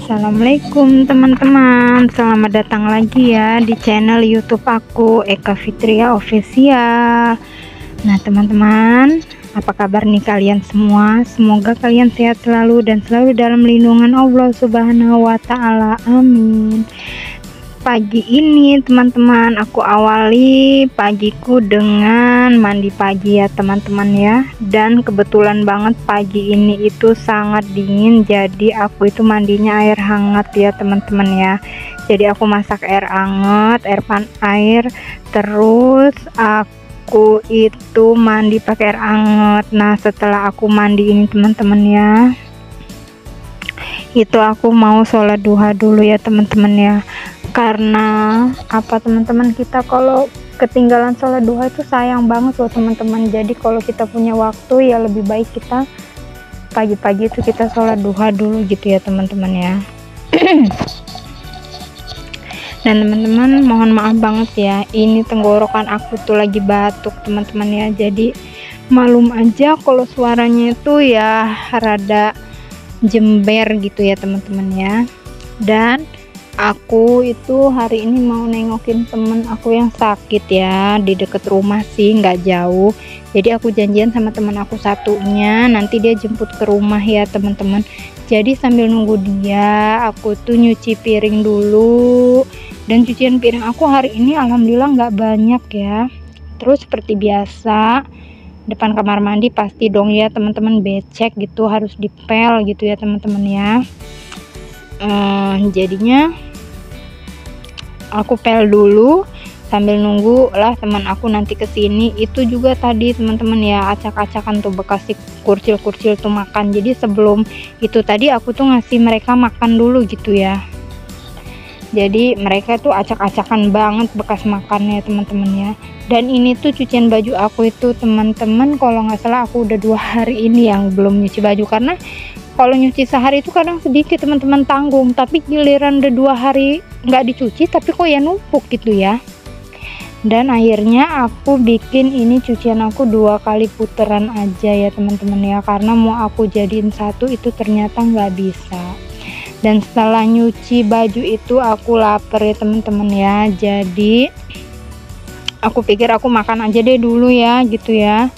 Assalamualaikum teman-teman, selamat datang lagi ya di channel YouTube aku, Eka Fitria Official. Nah teman-teman, apa kabar nih kalian semua? Semoga kalian sehat selalu dan selalu dalam lindungan Allah Subhanahu wa Ta'ala, amin. Pagi ini teman-teman, aku awali pagiku dengan mandi pagi ya teman-teman ya. Dan kebetulan banget pagi ini itu sangat dingin, jadi aku itu mandinya air hangat ya teman-teman ya. Jadi aku masak air hangat, air, terus aku itu mandi pakai air hangat. Nah setelah aku mandi ini teman-teman ya, itu aku mau sholat duha dulu ya teman-teman ya. Karena apa teman-teman, kita kalau ketinggalan sholat duha itu sayang banget loh teman-teman. Jadi kalau kita punya waktu ya lebih baik kita pagi-pagi itu kita sholat duha dulu gitu ya teman-teman ya. Dan teman-teman mohon maaf banget ya, ini tenggorokan aku tuh lagi batuk teman-teman ya. Jadi malum aja kalau suaranya itu ya rada jember gitu ya teman-teman ya. Dan aku itu hari ini mau nengokin temen aku yang sakit ya, di deket rumah sih, nggak jauh. Jadi aku janjian sama temen aku satunya, nanti dia jemput ke rumah ya teman-teman. Jadi sambil nunggu dia, aku tuh nyuci piring dulu. Dan cucian piring aku hari ini alhamdulillah nggak banyak ya. Terus seperti biasa, depan kamar mandi pasti dong ya teman-teman becek gitu, harus dipel gitu ya teman-teman ya. Jadinya aku pel dulu sambil nunggu lah teman aku nanti kesini. Itu juga tadi teman-teman ya, acak-acakan tuh bekas kurcil-kurcil tuh makan. Jadi sebelum itu tadi aku tuh ngasih mereka makan dulu gitu ya. Jadi mereka tuh acak-acakan banget bekas makannya teman-teman ya. Dan ini tuh cucian baju aku itu teman-teman, kalau nggak salah aku udah 2 hari ini yang belum nyuci baju. Karena kalau nyuci sehari itu kadang sedikit teman-teman tanggung, tapi giliran udah 2 hari nggak dicuci tapi kok ya numpuk gitu ya. Dan akhirnya aku bikin ini cucian aku 2 kali puteran aja ya teman-teman ya, karena mau aku jadiin satu itu ternyata nggak bisa. Dan setelah nyuci baju itu aku lapar ya teman-teman ya, jadi aku pikir aku makan aja deh dulu ya gitu ya.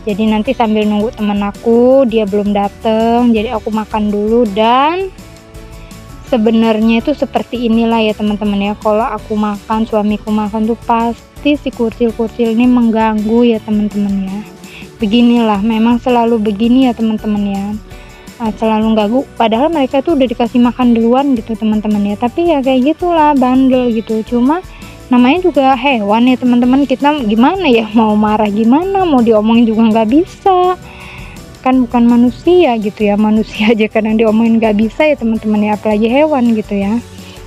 Jadi nanti sambil nunggu temen aku, dia belum dateng, jadi aku makan dulu. Dan sebenarnya itu seperti inilah ya teman-teman ya, kalau aku makan, suamiku makan tuh pasti si kurcil-kurcil ini mengganggu ya teman-teman ya. Beginilah, memang selalu begini ya teman-teman ya, selalu ganggu, padahal mereka tuh udah dikasih makan duluan gitu teman-teman ya. Tapi ya kayak gitulah, bandel gitu. Cuma namanya juga hewan ya teman-teman, kita gimana ya, mau marah gimana, mau diomongin juga nggak bisa, kan bukan manusia gitu ya. Manusia aja kadang diomongin nggak bisa ya teman-teman ya, apalagi hewan gitu ya.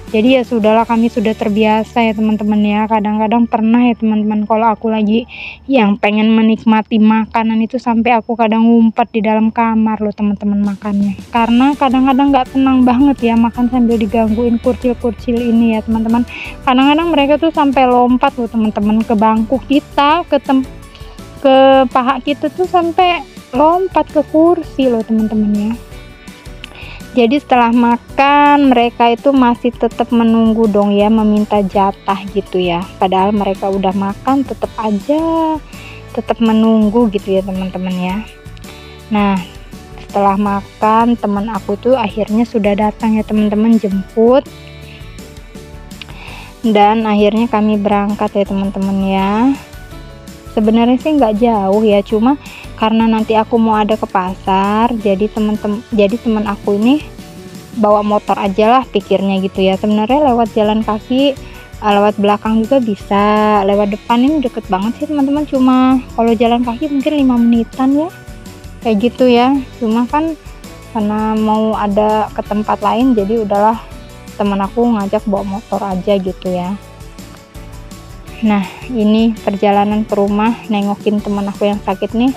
Jadi ya sudahlah, kami sudah terbiasa ya teman-teman ya. Kadang-kadang pernah ya teman-teman, kalau aku lagi yang pengen menikmati makanan itu sampai aku kadang ngumpet di dalam kamar loh teman-teman makannya. Karena kadang-kadang nggak tenang banget ya makan sambil digangguin kurcil-kurcil ini ya teman-teman. Kadang-kadang mereka tuh sampai lompat loh teman-teman ke bangku kita, ke paha kita tuh sampai lompat ke kursi loh teman-teman ya. Jadi setelah makan mereka itu masih tetap menunggu dong ya, meminta jatah gitu ya. Padahal mereka udah makan tetap aja tetap menunggu gitu ya teman-teman ya. Nah setelah makan teman aku tuh akhirnya sudah datang ya teman-teman, jemput. Dan akhirnya kami berangkat ya teman-teman ya. Sebenarnya sih nggak jauh ya, cuma karena nanti aku mau ada ke pasar, jadi teman aku ini bawa motor aja lah pikirnya gitu ya. Sebenarnya lewat jalan kaki, lewat belakang juga bisa, lewat depan ini deket banget sih teman-teman. Cuma kalau jalan kaki mungkin 5 menitan ya, kayak gitu ya. Cuma kan karena mau ada ke tempat lain, jadi udahlah teman aku ngajak bawa motor aja gitu ya. Nah ini perjalanan ke rumah nengokin teman aku yang sakit nih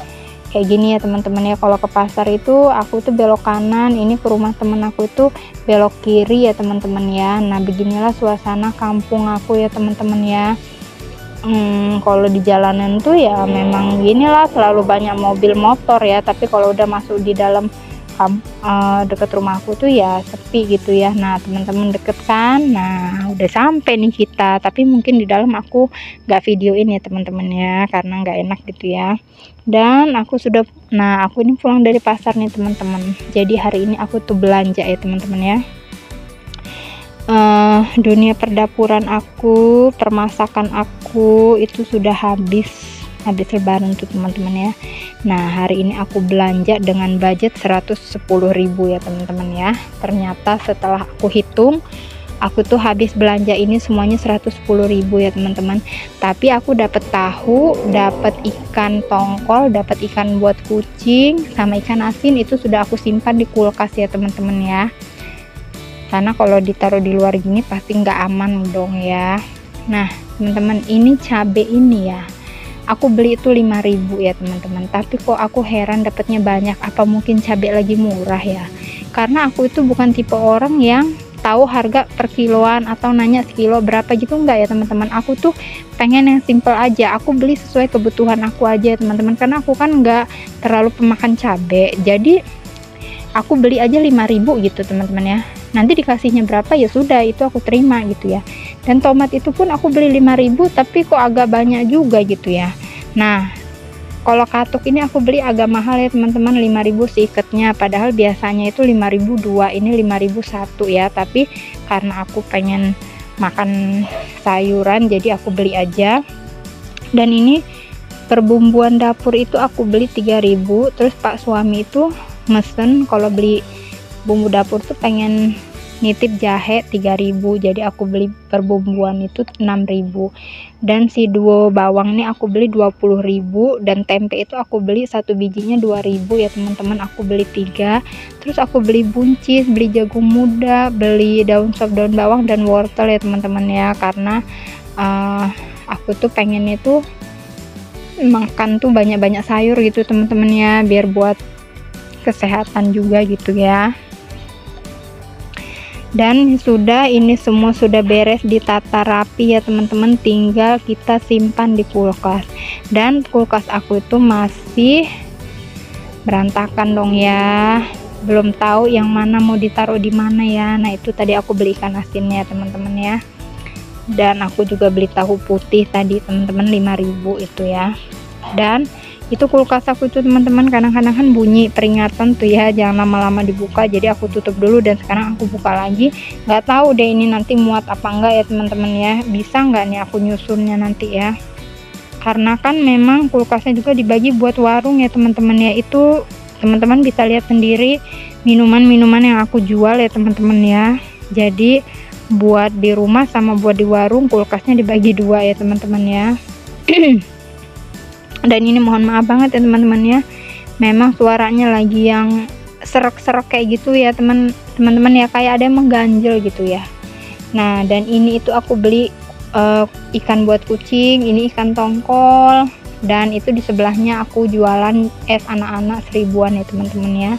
kayak gini ya teman-teman ya. Kalau ke pasar itu aku tuh belok kanan, ini ke rumah teman aku itu belok kiri ya teman-teman ya. Nah beginilah suasana kampung aku ya teman-teman ya. Kalau di jalanan tuh ya memang ginilah, selalu banyak mobil motor ya. Tapi kalau udah masuk di dalam deket rumah aku tuh ya sepi gitu ya. Nah teman-teman deket kan, nah udah sampai nih kita, tapi mungkin di dalam aku nggak videoin ya teman-teman ya, karena nggak enak gitu ya. Dan aku ini pulang dari pasar nih teman-teman. Jadi hari ini aku tuh belanja ya teman-teman ya. Dunia perdapuran aku, permasakan aku itu sudah habis lebaran tuh teman-teman ya. Nah hari ini aku belanja dengan budget 110.000 ya teman-teman ya. Ternyata setelah aku hitung, aku tuh habis belanja ini semuanya 110.000 ya teman-teman. Tapi aku dapat tahu, dapat ikan tongkol, dapat ikan buat kucing, sama ikan asin itu sudah aku simpan di kulkas ya teman-teman ya. Karena kalau ditaruh di luar gini pasti nggak aman dong ya. Nah teman-teman, ini cabai ini ya, aku beli itu 5.000 ya teman-teman, tapi kok aku heran dapatnya banyak. Apa mungkin cabai lagi murah ya? Karena aku itu bukan tipe orang yang tahu harga per kiloan atau nanya sekilo berapa gitu, enggak ya teman-teman. Aku tuh pengen yang simple aja, aku beli sesuai kebutuhan aku aja ya teman-teman, karena aku kan nggak terlalu pemakan cabai. Jadi aku beli aja 5.000 gitu teman-teman ya. Nanti dikasihnya berapa ya sudah, itu aku terima gitu ya. Dan tomat itu pun aku beli 5.000, tapi kok agak banyak juga gitu ya. Nah kalau katuk ini aku beli agak mahal ya teman-teman, 5.000 seikatnya, padahal biasanya itu 5.002, ini 5.001 ya. Tapi karena aku pengen makan sayuran jadi aku beli aja. Dan ini perbumbuan dapur itu aku beli 3.000. Terus pak suami itu mesen kalau beli bumbu dapur tuh pengen nitip jahe 3.000, jadi aku beli perbumbuan itu 6.000. Dan si duo bawang nih aku beli 20.000, dan tempe itu aku beli satu bijinya 2.000 ya teman-teman, aku beli 3. Terus aku beli buncis, beli jagung muda, beli daun sop, daun bawang, dan wortel ya teman-teman ya. Karena aku tuh pengen itu makan tuh banyak-banyak sayur gitu teman-teman ya, biar buat kesehatan juga gitu ya. Dan ini semua sudah beres, ditata rapi ya teman-teman, tinggal kita simpan di kulkas. Dan kulkas aku itu masih berantakan dong ya, belum tahu yang mana mau ditaruh di mana ya. Nah itu tadi aku beli ikan asinnya teman-teman ya. Dan aku juga beli tahu putih tadi teman-teman, 5.000 itu ya. Dan itu kulkas aku itu teman-teman kadang-kadang kan bunyi peringatan tuh ya, jangan lama-lama dibuka, jadi aku tutup dulu. Dan sekarang aku buka lagi, nggak tahu deh ini nanti muat apa enggak ya teman-teman ya, bisa nggak nih aku nyusunnya nanti ya. Karena kan memang kulkasnya juga dibagi buat warung ya teman-teman ya. Itu teman-teman bisa lihat sendiri minuman-minuman yang aku jual ya teman-teman ya. Jadi buat di rumah sama buat di warung kulkasnya dibagi 2 ya teman-teman ya. Dan ini mohon maaf banget ya teman-teman ya, memang suaranya lagi yang serak-serak kayak gitu ya teman-teman ya, kayak ada yang mengganjel gitu ya. Nah dan ini itu aku beli ikan buat kucing, ini ikan tongkol, dan itu di sebelahnya aku jualan es anak-anak 1000-an ya teman-teman ya.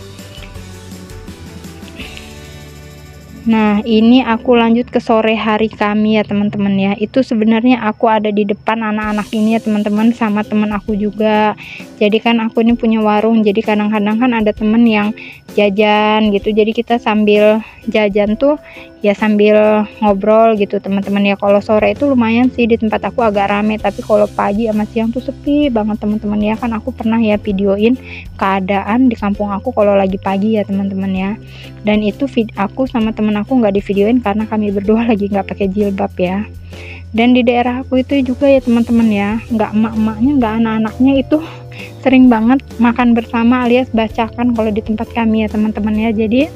Nah ini aku lanjut ke sore hari kami ya teman-teman ya. Itu sebenarnya aku ada di depan anak-anak ini ya teman-teman, sama teman aku juga. Jadi kan aku ini punya warung, jadi kadang-kadang kan ada temen yang jajan gitu, jadi kita sambil jajan tuh ya sambil ngobrol gitu teman-teman ya. Kalau sore itu lumayan sih di tempat aku agak rame, tapi kalau pagi sama siang tuh sepi banget teman-teman ya. Kan aku pernah ya videoin keadaan di kampung aku kalau lagi pagi ya teman-teman ya. Dan itu aku sama temen aku nggak di videoin karena kami berdua lagi nggak pakai jilbab ya. Dan di daerah aku itu juga ya teman-teman ya, nggak emak-emaknya nggak anak-anaknya itu sering banget makan bersama alias bacakan kalau di tempat kami ya teman-teman ya. Jadi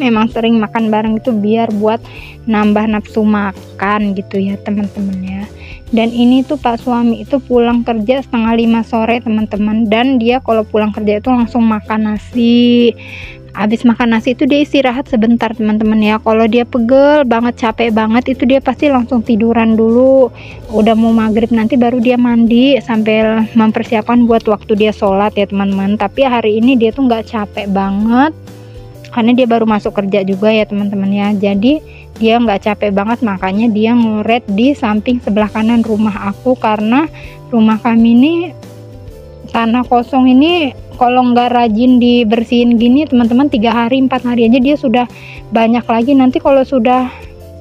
memang sering makan bareng itu biar buat nambah nafsu makan gitu ya teman-teman ya. Dan ini tuh pak suami itu pulang kerja 4:30 sore teman-teman, dan dia kalau pulang kerja itu langsung makan nasi. Habis makan nasi itu dia istirahat sebentar teman-teman ya. Kalau dia pegel banget, capek banget, itu dia pasti langsung tiduran dulu. Udah mau maghrib nanti baru dia mandi sambil mempersiapkan buat waktu dia sholat ya teman-teman. Tapi hari ini dia tuh nggak capek banget karena dia baru masuk kerja juga ya teman-teman ya. Jadi dia nggak capek banget, makanya dia ngoret di samping sebelah kanan rumah aku. Karena rumah kami ini tanah kosong ini kalau nggak rajin dibersihin gini teman-teman, 3 hari 4 hari aja dia sudah banyak lagi. Nanti kalau sudah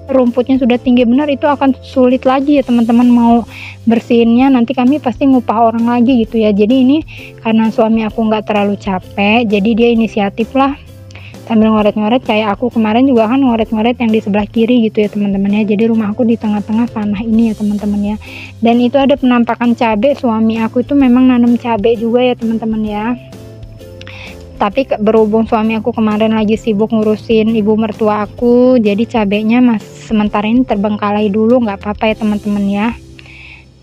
rumputnya sudah tinggi benar, itu akan sulit lagi ya teman-teman mau bersihinnya, nanti kami pasti ngupah orang lagi gitu ya. Jadi ini karena suami aku nggak terlalu capek, jadi dia inisiatif lah sambil ngoret-ngoret. Kayak aku kemarin juga kan ngoret-ngoret yang di sebelah kiri gitu ya teman-teman ya. Jadi rumah aku di tengah-tengah tanah ini ya teman-teman ya. Dan itu ada penampakan cabai, suami aku itu memang nanam cabai juga ya teman-teman ya. Tapi berhubung suami aku kemarin lagi sibuk ngurusin ibu mertua aku, jadi cabenya sementara ini terbengkalai dulu, nggak apa-apa ya teman-teman ya.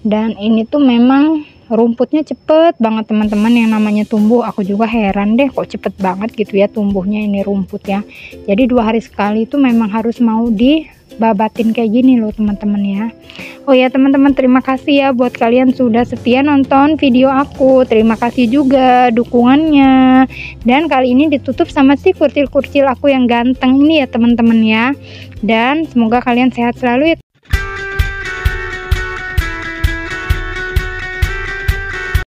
Dan ini tuh memang rumputnya cepet banget teman-teman, yang namanya tumbuh aku juga heran deh kok cepet banget gitu ya tumbuhnya ini rumput ya. Jadi 2 hari sekali itu memang harus mau dibabatin kayak gini loh teman-teman ya. Oh ya teman-teman, terima kasih ya buat kalian sudah setia nonton video aku, terima kasih juga dukungannya. Dan kali ini ditutup sama si kurcil-kurcil aku yang ganteng ini ya teman-teman ya. Dan semoga kalian sehat selalu ya.